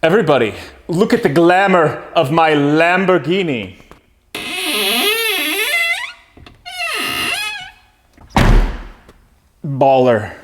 Everybody, look at the glamour of my Lamborghini. Baller.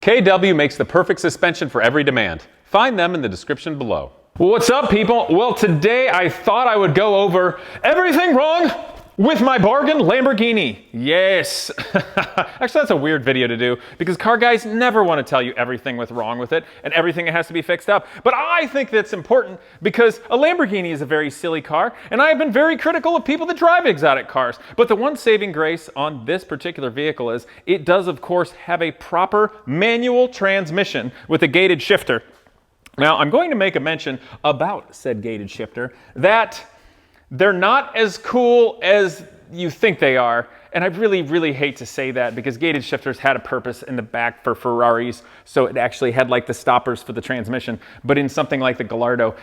KW makes the perfect suspension for every demand. Find them in the description below. What's up, people? Well, today I thought I would go over everything wrong with my bargain Lamborghini. Yes. Actually, that's a weird video to do because car guys never want to tell you everything what's wrong with it and everything that has to be fixed up. But I think that's important because a Lamborghini is a very silly car, and I have been very critical of people that drive exotic cars. But the one saving grace on this particular vehicle is it does, of course, have a proper manual transmission with a gated shifter. Now, I'm going to make a mention about said gated shifter that they're not as cool as you think they are. And I really hate to say that because gated shifters had a purpose in the back for Ferraris. So it actually had like the stoppers for the transmission. But in something like the Gallardo,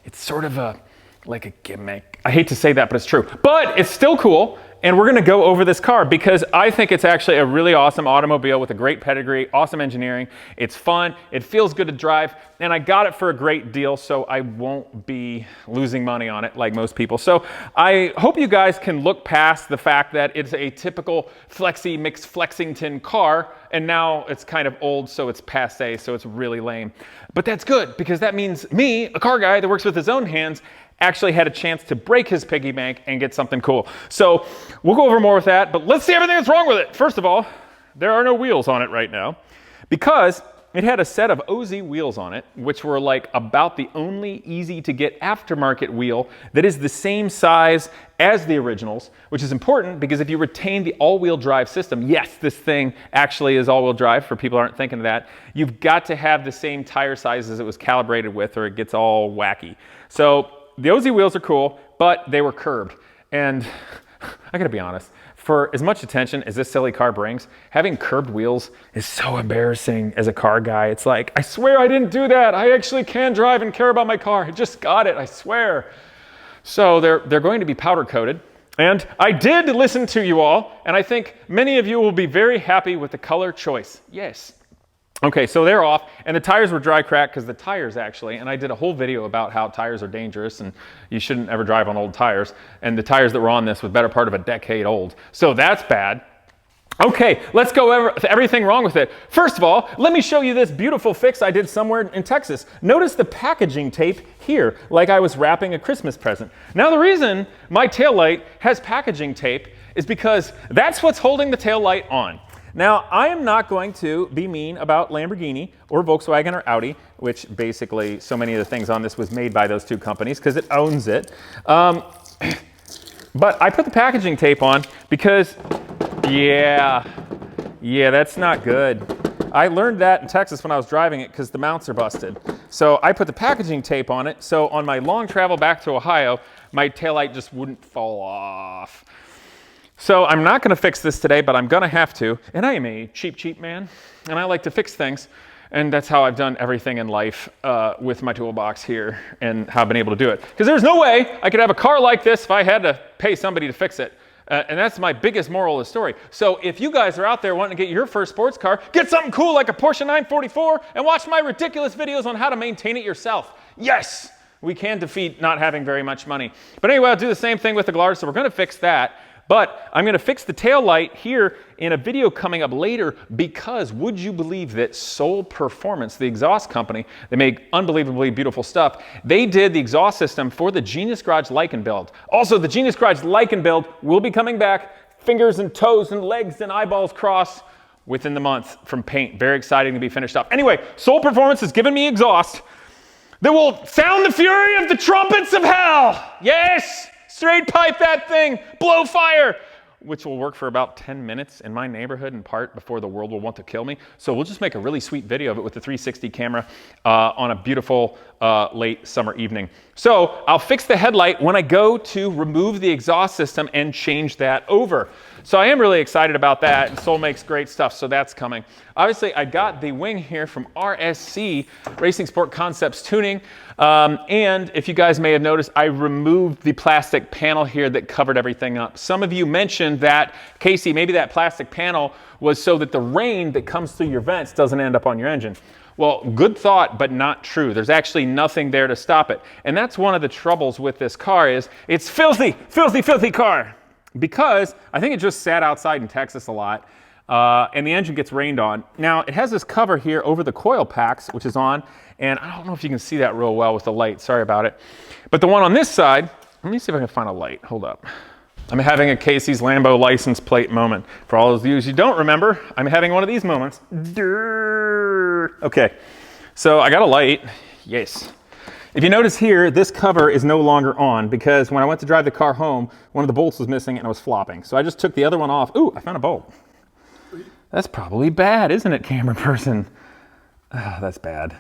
it's sort of like a gimmick. I hate to say that, but it's true. But it's still cool. And we're gonna go over this car because I think it's actually a really awesome automobile with a great pedigree, awesome engineering. It's fun, it feels good to drive, and I got it for a great deal, so I won't be losing money on it like most people. So I hope you guys can look past the fact that it's a typical flexi mixed Flexington car, and now it's kind of old, so it's passé, so it's really lame. But that's good because that means me, a car guy that works with his own hands, actually had a chance to break his piggy bank and get something cool. So we'll go over more with that, but let's see everything that's wrong with it. First of all, there are no wheels on it right now because it had a set of OZ wheels on it, which were like about the only easy to get aftermarket wheel that is the same size as the originals, which is important because if you retain the all-wheel drive system, yes, this thing actually is all-wheel drive for people who aren't thinking of that, you've got to have the same tire size as it was calibrated with or it gets all wacky. So the OZ wheels are cool, but they were curbed. And I gotta be honest, for as much attention as this silly car brings, having curbed wheels is so embarrassing as a car guy. It's like, I swear I didn't do that. I actually can drive and care about my car. I just got it, I swear. So they're going to be powder coated. And I did listen to you all, and I think many of you will be very happy with the color choice. Yes. Okay, so they're off, and the tires were dry cracked because the tires actually, and I did a whole video about how tires are dangerous and you shouldn't ever drive on old tires, and the tires that were on this was better part of a decade old. So that's bad. Okay, let's go over everything wrong with it. First of all, let me show you this beautiful fix I did somewhere in Texas. Notice the packaging tape here, like I was wrapping a Christmas present. Now the reason my taillight has packaging tape is because that's what's holding the taillight on. Now, I am not going to be mean about Lamborghini or Volkswagen or Audi, which basically so many of the things on this was made by those two companies because it owns it. But I put the packaging tape on because, yeah, that's not good. I learned that in Texas when I was driving it because the mounts are busted. So I put the packaging tape on it, so on my long travel back to Ohio, my taillight just wouldn't fall off. So I'm not going to fix this today, but I'm going to have to. And I am a cheap man, and I like to fix things. And that's how I've done everything in life with my toolbox here and how I've been able to do it. Because there's no way I could have a car like this if I had to pay somebody to fix it. And that's my biggest moral of the story. So if you guys are out there wanting to get your first sports car, get something cool like a Porsche 944 and watch my ridiculous videos on how to maintain it yourself. Yes, we can defeat not having very much money. But anyway, I'll do the same thing with the Gallardo, so we're going to fix that. But I'm going to fix the tail light here in a video coming up later because would you believe that Soul Performance, the exhaust company, they make unbelievably beautiful stuff. They did the exhaust system for the Genius Garage Lycan build. Also, the Genius Garage Lycan build will be coming back, fingers and toes and legs and eyeballs crossed within the month from paint. Very exciting to be finished up. Anyway, Soul Performance has given me exhaust that will sound the fury of the trumpets of hell. Yes! Straight pipe that thing, blow fire, which will work for about 10 minutes in my neighborhood in part before the world will want to kill me. So we'll just make a really sweet video of it with the 360 camera on a beautiful late summer evening. So I'll fix the headlight when I go to remove the exhaust system and change that over. So I am really excited about that, and Soul makes great stuff, so that's coming. Obviously, I got the wing here from RSC, Racing Sport Concepts Tuning, and if you guys may have noticed, I removed the plastic panel here that covered everything up. Some of you mentioned that, Casey, maybe that plastic panel was so that the rain that comes through your vents doesn't end up on your engine. Well, good thought, but not true. There's actually nothing there to stop it. And that's one of the troubles with this car is it's filthy, filthy, filthy car. Because I think it just sat outside in Texas a lot, and the engine gets rained on. Now, it has this cover here over the coil packs, which is on, and I don't know if you can see that real well with the light. Sorry about it. But the one on this side, let me see if I can find a light. Hold up. I'm having a Casey's Lambo license plate moment. For all of you who don't remember, I'm having one of these moments. Okay, so I got a light. Yes. If you notice here, this cover is no longer on because when I went to drive the car home, one of the bolts was missing and I was flopping. So I just took the other one off. Ooh, I found a bolt. That's probably bad, isn't it, camera person? Oh, that's bad.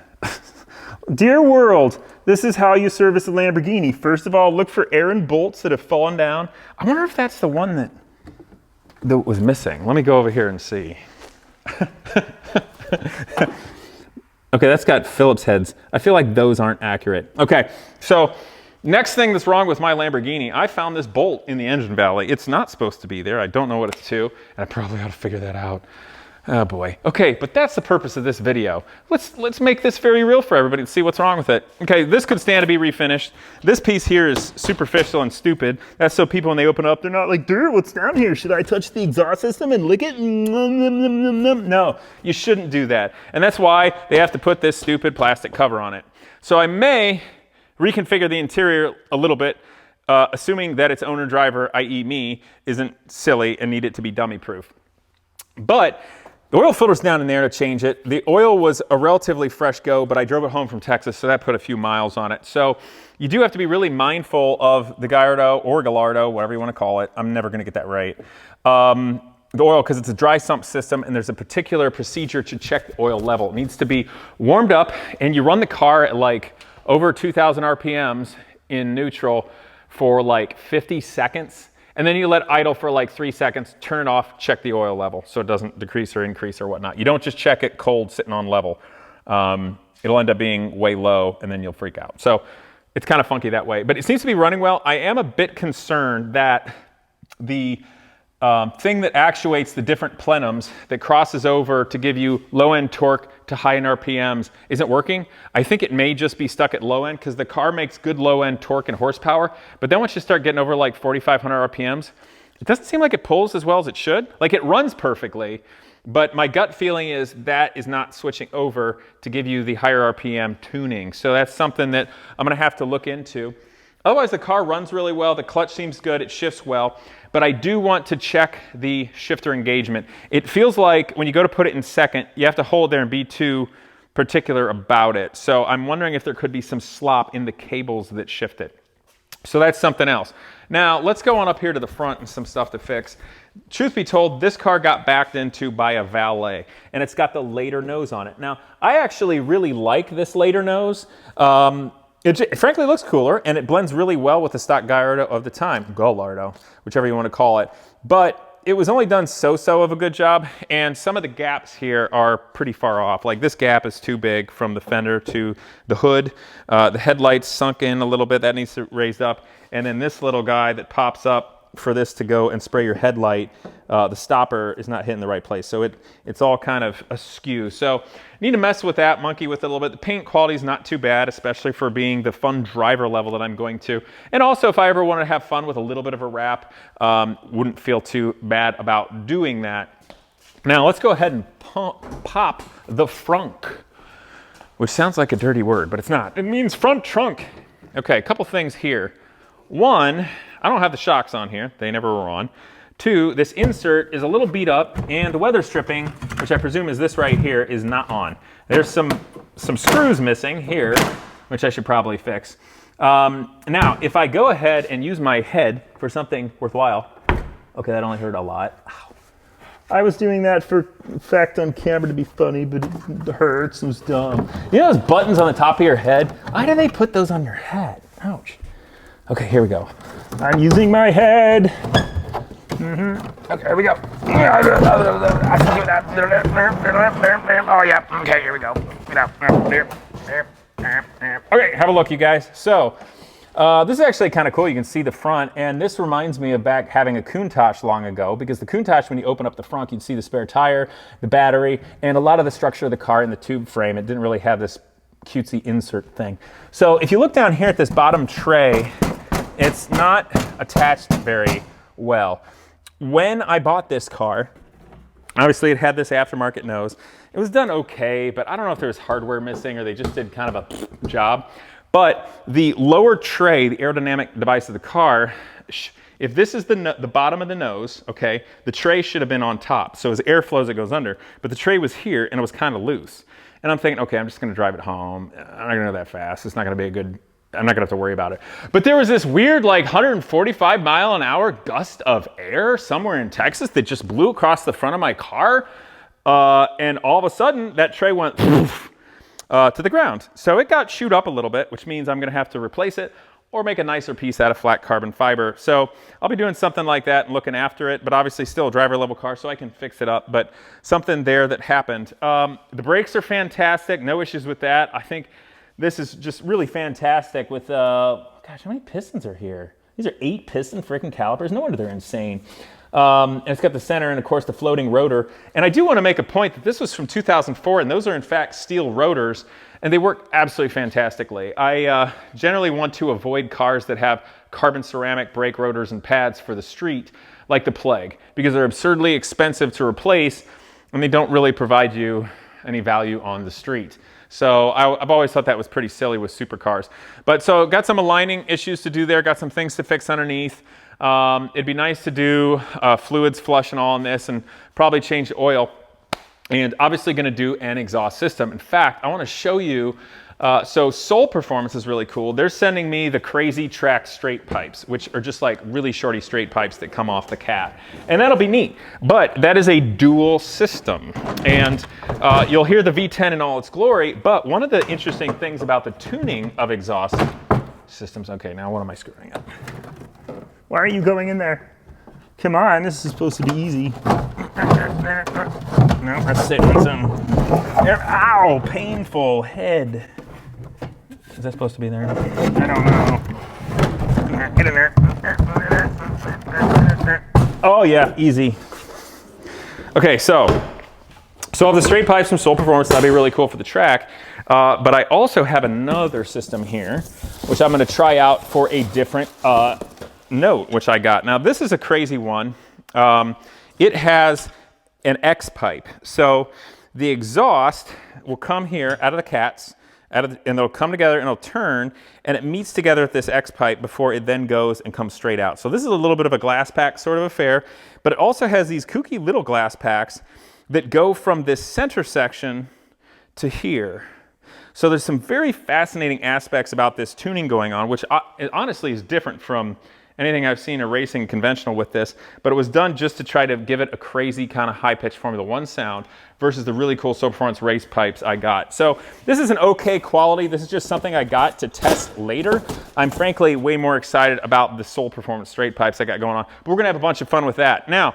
Dear world, this is how you service a Lamborghini. First of all, look for Allen bolts that have fallen down. I wonder if that's the one that was missing. Let me go over here and see. Okay, that's got Phillips heads. I feel like those aren't accurate. Okay, so next thing that's wrong with my Lamborghini, I found this bolt in the engine valley. It's not supposed to be there. I don't know what it's to, and I probably ought to figure that out. Oh boy. Okay, but that's the purpose of this video. Let's make this very real for everybody and see what's wrong with it. Okay, this could stand to be refinished. This piece here is superficial and stupid. That's so people, when they open up, they're not like, dude, what's down here? Should I touch the exhaust system and lick it? No, you shouldn't do that. And that's why they have to put this stupid plastic cover on it. So I may reconfigure the interior a little bit, assuming that its owner driver, i.e. me, isn't silly and need it to be dummy proof. But the oil filter's down in there to change it. The oil was a relatively fresh go, but I drove it home from Texas, so that put a few miles on it. So you do have to be really mindful of the Gallardo or Gallardo, whatever you want to call it. I'm never going to get that right. The oil, because it's a dry sump system, and there's a particular procedure to check the oil level. It needs to be warmed up, and you run the car at like over 2,000 RPMs in neutral for like 50 seconds. And then you let idle for like 3 seconds, turn it off, check the oil level so it doesn't decrease or increase or whatnot. You don't just check it cold sitting on level. It'll end up being way low and then you'll freak out. So it's kind of funky that way, but it seems to be running well. I am a bit concerned that the thing that actuates the different plenums that crosses over to give you low end torque to high end RPMs isn't working. I think it may just be stuck at low end because the car makes good low end torque and horsepower, but then once you start getting over like 4,500 RPMs, it doesn't seem like it pulls as well as it should. Like it runs perfectly, but my gut feeling is that is not switching over to give you the higher RPM tuning. So that's something that I'm gonna have to look into. Otherwise, the car runs really well. The clutch seems good. It shifts well. But I do want to check the shifter engagement. It feels like when you go to put it in second, you have to hold there and be too particular about it. So I'm wondering if there could be some slop in the cables that shift it. So that's something else. Now, let's go on up here to the front and some stuff to fix. Truth be told, this car got backed into by a valet, and it's got the later nose on it. Now, I actually really like this later nose. It frankly looks cooler, and it blends really well with the stock Gallardo of the time, Gallardo, whichever you want to call it. But it was only done so-so of a good job, and some of the gaps here are pretty far off. Like this gap is too big from the fender to the hood. The headlights sunk in a little bit. That needs to raise up. And then this little guy that pops up for this to go and spray your headlight, the stopper is not hitting the right place. So it's all kind of askew. So need to mess with that, monkey with it a little bit. The paint quality is not too bad, especially for being the fun driver level that I'm going to. And also if I ever wanted to have fun with a little bit of a wrap, wouldn't feel too bad about doing that. Now let's go ahead and pop the frunk, which sounds like a dirty word, but it's not. It means front trunk. Okay, a couple things here. One, I don't have the shocks on here. They never were on. Two, this insert is a little beat up, and the weather stripping, which I presume is this right here, is not on. There's some screws missing here, which I should probably fix. Now, if I go ahead and use my head for something worthwhile, okay, that only hurt a lot. Ow. I was doing that for fact on camera to be funny, but it hurts and was dumb. You know those buttons on the top of your head? Why do they put those on your head? Ouch. Okay, here we go. I'm using my head. Okay, here we go. Oh yeah, okay, here we go. Okay, have a look, you guys. So, this is actually kind of cool. You can see the front, and this reminds me of back having a Countach long ago, because the Countach, when you open up the front, you'd see the spare tire, the battery, and a lot of the structure of the car in the tube frame. It didn't really have this cutesy insert thing. So if you look down here at this bottom tray, it's not attached very well. When I bought this car, obviously it had this aftermarket nose. It was done okay, but I don't know if there was hardware missing or they just did kind of a job. But the lower tray, the aerodynamic device of the car, if this is the bottom of the nose, okay, the tray should have been on top. So as air flows, it goes under. But the tray was here and it was kind of loose. And I'm thinking, okay, I'm just gonna drive it home. I'm not gonna go that fast. It's not gonna be a good, I'm not gonna have to worry about it. But there was this weird like 145 mile an hour gust of air somewhere in Texas that just blew across the front of my car. And all of a sudden that tray went to the ground. So it got chewed up a little bit, which means I'm gonna have to replace it or make a nicer piece out of flat carbon fiber. So I'll be doing something like that and looking after it, but obviously still a driver level car, so I can fix it up, but something there that happened. The brakes are fantastic, no issues with that. I think this is just really fantastic with, gosh, how many pistons are here? These are 8 piston freaking calipers. No wonder they're insane. And it's got the center and of course the floating rotor. And I do want to make a point that this was from 2004 and those are in fact steel rotors and they work absolutely fantastically. I generally want to avoid cars that have carbon ceramic brake rotors and pads for the street like the plague because they're absurdly expensive to replace and they don't really provide you any value on the street. So I've always thought that was pretty silly with supercars. But so got some aligning issues to do there, got some things to fix underneath. It'd be nice to do fluids flush and all on this and probably change the oil. And obviously gonna do an exhaust system. In fact, I wanna show you, so Soul Performance is really cool. They're sending me the Crazy Track straight pipes, which are just like really shorty straight pipes that come off the cat. And that'll be neat, but that is a dual system. And you'll hear the V10 in all its glory, but one of the interesting things about the tuning of exhaust systems, okay, now what am I screwing up? Why are you going in there? Come on, this is supposed to be easy. No, that's sitting on some. Ow, painful head. Is that supposed to be there? I don't know. Get in there. Oh yeah, easy. Okay, so all the straight pipes from Soul Performance, that'd be really cool for the track. But I also have another system here, which I'm gonna try out for a different note, which I got. Now this is a crazy one. It has an X pipe. So the exhaust will come here out of the cats, and they'll come together and it'll turn, and it meets together at this X pipe before it then goes and comes straight out. So this is a little bit of a glass pack sort of affair, but it also has these kooky little glass packs that go from this center section to here. So there's some very fascinating aspects about this tuning going on, which honestly is different from anything I've seen a racing conventional with this, but it was done just to try to give it a crazy kind of high-pitched Formula One sound versus the really cool Soul Performance race pipes I got. So this is an okay quality. This is just something I got to test later. I'm frankly way more excited about the Soul Performance straight pipes I got going on, but we're gonna have a bunch of fun with that. Now,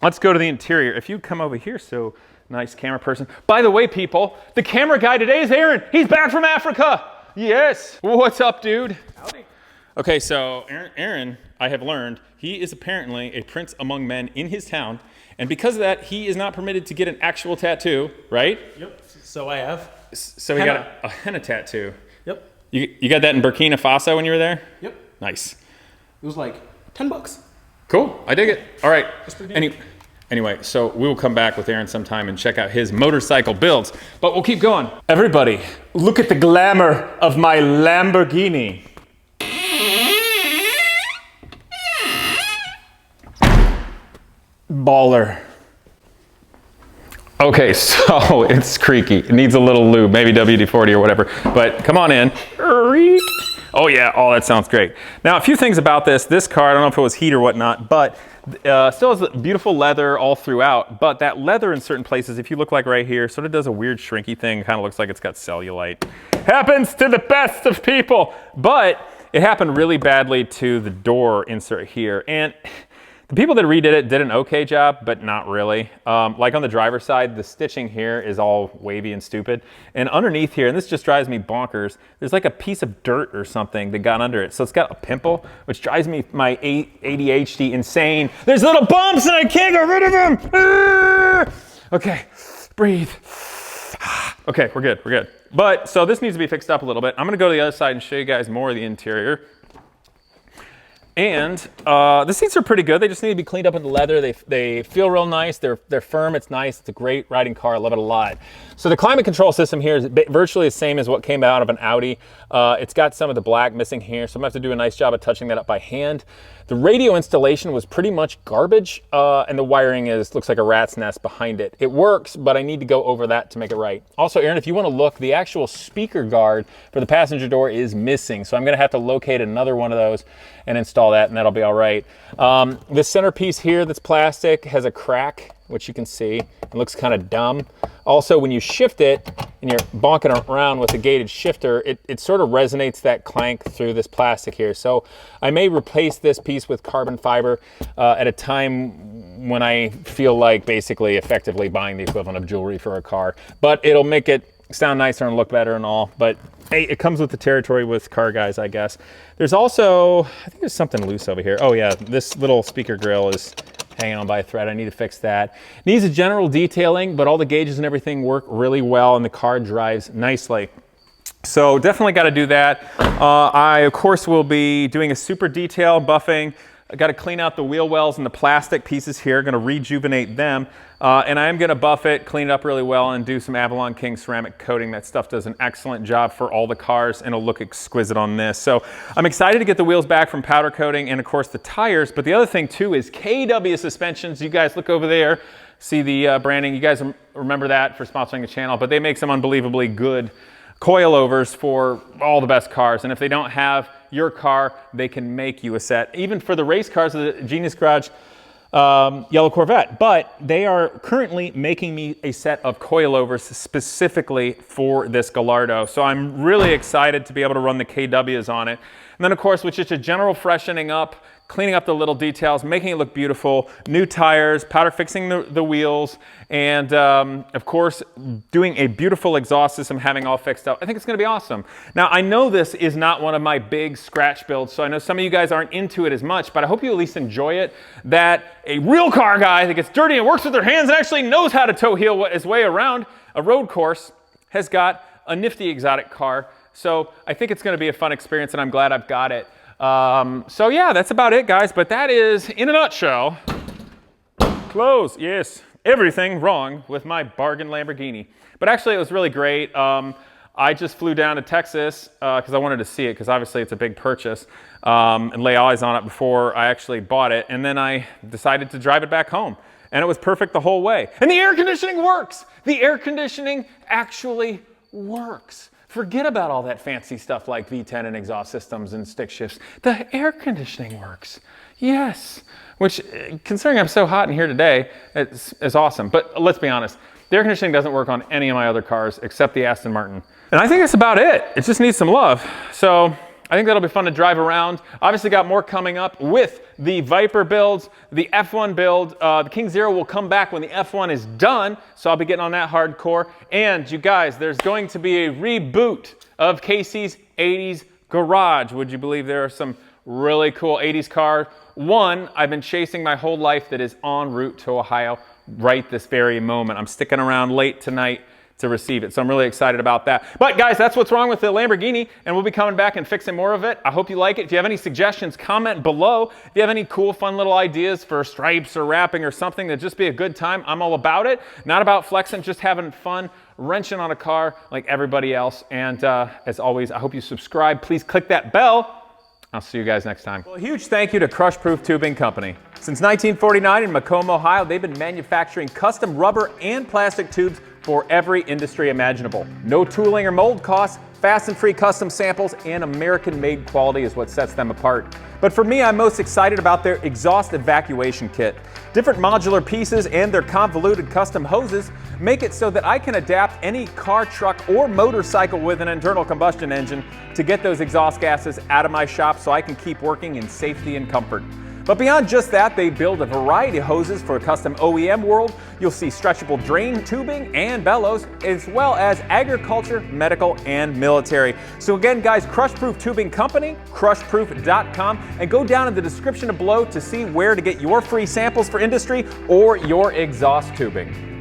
let's go to the interior. If you come over here, so nice camera person. By the way, people, the camera guy today is Aaron. He's back from Africa. Yes. What's up, dude? Howdy. Okay, so Aaron, I have learned, he is apparently a prince among men in his town, and because of that, he is not permitted to get an actual tattoo, right? Yep, so I have. So he got a henna tattoo. Yep. You got that in Burkina Faso when you were there? Yep. Nice. It was like $10. Cool, I dig it. All right. That's pretty neat. Anyway, so we will come back with Aaron sometime and check out his motorcycle builds, but we'll keep going. Everybody, look at the glamour of my Lamborghini. Baller. Okay, so it's creaky. It needs a little lube, maybe WD-40 or whatever, but come on in. Oh yeah, oh, that sounds great. Now, a few things about this car, I don't know if it was heat or whatnot, but still has beautiful leather all throughout, but that leather in certain places, if you look like right here, sort of does a weird shrinky thing, kind of looks like it's got cellulite. Happens to the best of people, but it happened really badly to the door insert here. And the people that redid it did an okay job, but not really. Like on the driver's side, the stitching here is all wavy and stupid. And underneath here, and this just drives me bonkers, there's like a piece of dirt or something that got under it. So it's got a pimple, which drives me, my ADHD, insane. There's little bumps and I can't get rid of them. Okay, breathe. Okay, we're good, we're good. But, so this needs to be fixed up a little bit. I'm gonna go to the other side and show you guys more of the interior. And the seats are pretty good. They just need to be cleaned up with the leather. They feel real nice. They're firm. It's nice. It's a great riding car. I love it a lot. So the climate control system here is virtually the same as what came out of an Audi. It's got some of the black missing here, so I'm gonna have to do a nice job of touching that up by hand. The radio installation was pretty much garbage, and the wiring looks like a rat's nest behind it. It works, but I need to go over that to make it right. Also, Aaron, if you want to look, the actual speaker guard for the passenger door is missing, so I'm gonna have to locate another one of those and install that, and that'll be all right. This centerpiece here that's plastic has a crack, which you can see. It looks kind of dumb. Also, when you shift it and you're bonking around with a gated shifter, it sort of resonates that clank through this plastic here. So I may replace this piece with carbon fiber at a time when I feel like basically effectively buying the equivalent of jewelry for a car. But it'll make it sound nicer and look better and all. But hey, it comes with the territory with car guys, I guess. There's also, I think there's something loose over here. Oh yeah, this little speaker grill is hanging on by a thread. I need to fix that. Needs a general detailing, but all the gauges and everything work really well and the car drives nicely. So definitely got to do that. I, of course, will be doing a super detail buffing. I got to clean out the wheel wells and the plastic pieces here. Going to rejuvenate them. And I am going to buff it, clean it up really well, and do some Avalon King ceramic coating. That stuff does an excellent job for all the cars, and it'll look exquisite on this. So I'm excited to get the wheels back from powder coating and, of course, the tires. But the other thing, too, is KW suspensions. You guys look over there, see the branding. You guys remember that for sponsoring the channel. But they make some unbelievably good coilovers for all the best cars. And if they don't have your car, they can make you a set. Even for the race cars of the Genius Garage yellow Corvette, but they are currently making me a set of coilovers specifically for this Gallardo. So I'm really excited to be able to run the KWs on it. And then of course, with just a general freshening up, cleaning up the little details, making it look beautiful, new tires, powder fixing the wheels, and of course, doing a beautiful exhaust system, having all fixed up. I think it's gonna be awesome. Now, I know this is not one of my big scratch builds, so I know some of you guys aren't into it as much, but I hope you at least enjoy it, that a real car guy that gets dirty and works with their hands and actually knows how to toe heel his way around a road course has got a nifty exotic car. So I think it's gonna be a fun experience, and I'm glad I've got it. So yeah, that's about it, guys. But that is, in a nutshell, close. Yes, everything wrong with my bargain Lamborghini. But actually, it was really great. I just flew down to Texas because I wanted to see it, because obviously it's a big purchase, and lay eyes on it before I actually bought it. And then I decided to drive it back home. And it was perfect the whole way. And the air conditioning works. The air conditioning actually works. Forget about all that fancy stuff like V10 and exhaust systems and stick shifts. The air conditioning works. Yes. Which, considering I'm so hot in here today, it's awesome. But let's be honest, the air conditioning doesn't work on any of my other cars except the Aston Martin. And I think that's about it. It just needs some love. So I think that'll be fun to drive around. Obviously got more coming up with the Viper builds, the F1 build. The King Zero will come back when the F1 is done, so I'll be getting on that hardcore. And you guys, there's going to be a reboot of Casey's 80s Garage. Would you believe there are some really cool 80s cars? One I've been chasing my whole life that is en route to Ohio right this very moment. I'm sticking around late tonight to receive it. So I'm really excited about that. But guys, that's what's wrong with the Lamborghini, and we'll be coming back and fixing more of it. I hope you like it. If you have any suggestions, comment below. If you have any cool, fun little ideas for stripes or wrapping or something that'd just be a good time, I'm all about it. Not about flexing, just having fun, wrenching on a car like everybody else. And as always, I hope you subscribe. Please click that bell. I'll see you guys next time. Well, a huge thank you to Crushproof Tubing Company. Since 1949 in Macomb, Ohio, they've been manufacturing custom rubber and plastic tubes for every industry imaginable. No tooling or mold costs, Fast and free custom samples and American-made quality is what sets them apart. But for me, I'm most excited about their exhaust evacuation kit. Different modular pieces and their convoluted custom hoses make it so that I can adapt any car, truck, or motorcycle with an internal combustion engine to get those exhaust gases out of my shop so I can keep working in safety and comfort. But beyond just that, they build a variety of hoses for a custom OEM world. You'll see stretchable drain tubing and bellows, as well as agriculture, medical, and military. So again, guys, Crushproof Tubing Company, crushproof.com, and go down in the description below to see where to get your free samples for industry or your exhaust tubing.